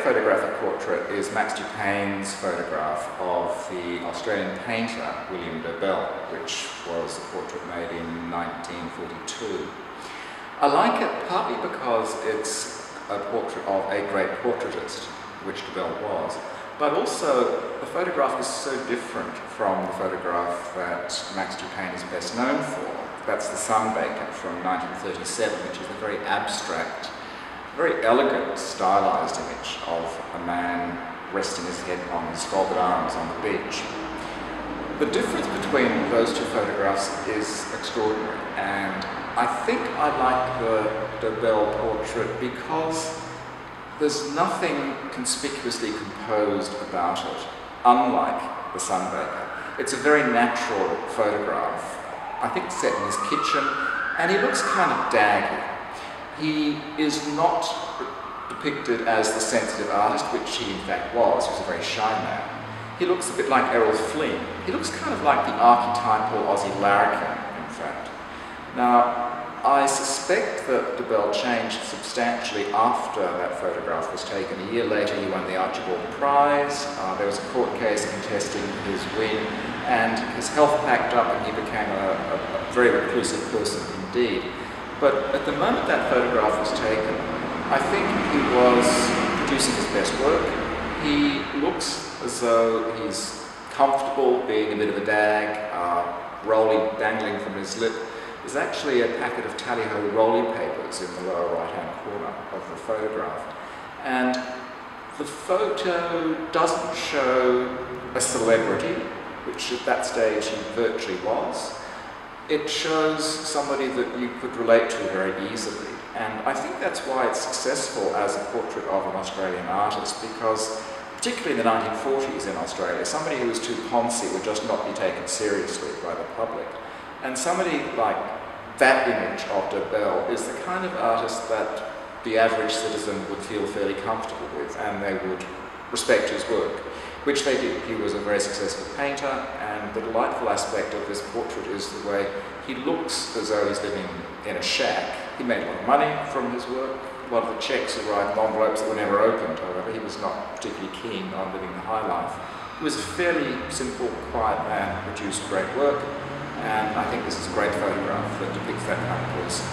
photographic portrait is Max Dupain's photograph of the Australian painter William Dobell, which was a portrait made in 1942. I like it partly because it's a portrait of a great portraitist, which Dobell was, but also the photograph is so different from the photograph that Max Dupain is best known for. That's the Sunbaker from 1937, which is a very abstract, very elegant, stylized image of a man resting his head on his folded arms on the beach. The difference between those two photographs is extraordinary, and I think I like the Dobell portrait because there's nothing conspicuously composed about it, unlike the Sunbaker. It's a very natural photograph, I think set in his kitchen, and he looks kind of daggy. He is not depicted as the sensitive artist, which he in fact was. He was a very shy man. He looks a bit like Errol Flynn. He looks kind of like the archetypal Aussie larrikin, in fact. Now, I suspect that Dobell changed substantially after that photograph was taken. A year later, he won the Archibald Prize. There was a court case contesting his win, and his health packed up and he became a very reclusive person indeed. But at the moment that photograph was taken, I think he was producing his best work. He looks as though he's comfortable being a bit of a dag, dangling from his lip. There's actually a packet of tally-ho rolling papers in the lower right-hand corner of the photograph. And the photo doesn't show a celebrity, which at that stage he virtually was. It shows somebody that you could relate to very easily. And I think that's why it's successful as a portrait of an Australian artist, because particularly in the 1940s in Australia, somebody who was too poncy would just not be taken seriously by the public. And somebody like that image of Dobell is the kind of artist that the average citizen would feel fairly comfortable with, and they would respect his work, which they did. He was a very successful painter, and the delightful aspect of this portrait is the way he looks as though he's living in a shack. He made a lot of money from his work. A lot of the checks arrived in envelopes that were never opened, however. He was not particularly keen on living the high life. He was a fairly simple, quiet man who produced great work, and I think this is a great photograph that depicts that kind of person.